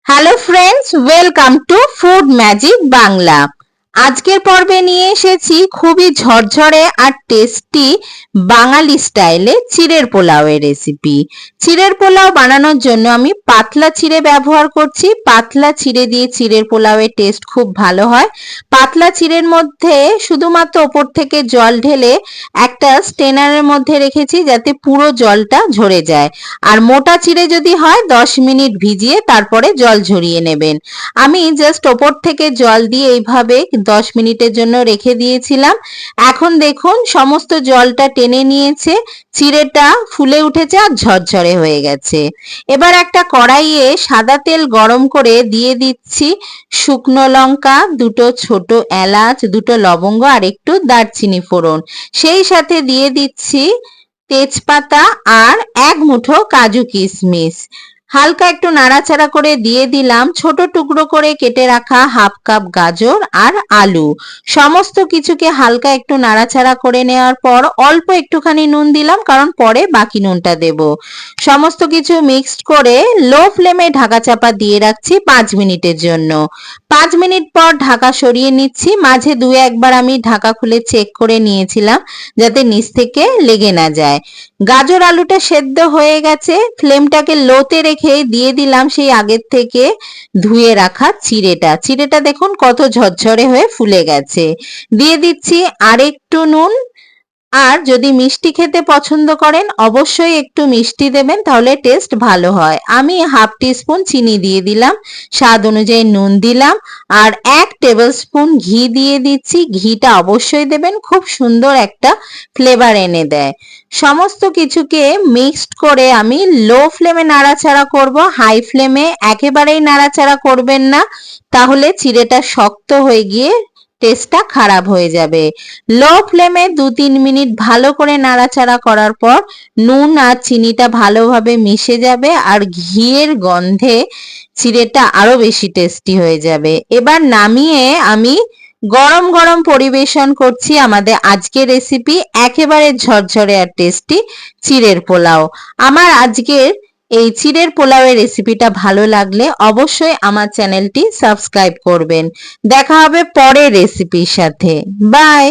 Hello friends, welcome to food magic Bangla. আজকের পর্বে নিয়ে এসেছি খুবই ঝরঝরে আর টেস্টি বাঙালি স্টাইলে চিড়ের পোলাওয়ের রেসিপি। চিড়ের পোলাও বানানোর জন্য আমি পাতলা চিড়ে ব্যবহার করছি। পাতলা চিড়ে দিয়ে চিড়ের পোলাওয়ের টেস্ট খুব ভালো হয়। পাতলা চিড়ের মধ্যে শুধুমাত্র ওপর থেকে জল ঢেলে একটা স্টেনারের মধ্যে রেখেছি যাতে পুরো জলটা ঝরে যায়। আর মোটা চিড়ে যদি হয় 10 মিনিট ভিজিয়ে তারপরে জল ঝরিয়ে নেবেন। আমি জাস্ট ওপর থেকে জল দিয়ে এইভাবে 10 মিনিটের জন্য রেখে দিয়েছিলাম। এখন দেখুন সমস্ত জলটা টেনে নিয়েছে, চিড়েটা ফুলে উঠেছে আর ঝরঝরে হয়ে গেছে। এবার একটা কড়াইয়ে সাদা তেল গরম করে দিয়ে দিচ্ছি শুকনো লঙ্কা, দুটো ছোট এলাচ, দুটো লবঙ্গ আর একটু দারচিনি ফোড়ন। সেই সাথে দিয়ে দিচ্ছি তেজপাতা আর এক মুঠো কাজু কিশমিশ। হালকা একটু নাড়াচাড়া করে দিয়ে দিলাম ছোট টুকরো করে কেটে রাখা হাফ কাপ গাজর আর আলু। সমস্ত কিছুকে হালকা একটু নাড়াচাড়া করে নেওয়ার পর অল্প একটুখানি নুন দিলাম, কারণ পরে বাকি নুনটা দেব। সমস্ত কিছু মিক্সড করে লো ফ্লেমে ঢাকা চাপা দিয়ে রাখছি 5 মিনিটের জন্য। 5 মিনিট পর ঢাকা সরিয়ে নিচ্ছি। মাঝে দু একবার আমি ঢাকা খুলে চেক করে নিয়েছিলাম যাতে নিচ থেকে লেগে না যায়। গাজর আলুটা সেদ্ধ হয়ে গেছে। ফ্লেমটাকে লোতে রেখে দিয়ে দিলাম সেই আগের থেকে ধুয়ে রাখা চিড়েটা দেখুন কত ঝরঝরে হয়ে ফুলে গেছে। দিয়ে দিচ্ছি আরেকটু নুন। আর যদি মিষ্টি খেতে পছন্দ করেন অবশ্যই একটু মিষ্টি দেবেন, তাহলে টেস্ট ভালো হয়। আমি হাফ টিস্পুন চিনি দিয়ে দিলাম, স্বাদ অনুযায়ী নুন দিলাম আর 1 টেবিল স্পুন ঘি দিয়ে দিচ্ছি। ঘিটা অবশ্যই দেবেন, খুব সুন্দর একটা ফ্লেভার এনে দেয়। সমস্ত কিছুকে মিক্সড করে আমি লো ফ্লেমে নাড়াচাড়া করব। হাই ফ্লেমে একেবারেই নাড়াচাড়া করবেন না, তাহলে চিড়েটা শক্ত হয়ে গিয়ে টেস্টটা খারাপ হয়ে যাবে। লো ফ্লেমে 2-3 মিনিট ভালো করে নাড়াচাড়া করার পর নুন আর চিনিটা ভালোভাবে মিশে যাবে আর ঘিয়ের গন্ধে চিড়েটা আরো বেশি টেস্টি হয়ে যাবে। এবার নামিয়ে আমি গরম গরম পরিবেশন করছি আমাদের আজকের রেসিপি, একেবারে ঝরঝরে আর টেস্টি চিড়ের পোলাও। আমার আজকের এই চিড়ের পোলাওয়ের রেসিপিটা ভালো লাগলে অবশ্যই আমার চ্যানেলটি সাবস্ক্রাইব করবেন। দেখা হবে পরের রেসিপির সাথে। বাই।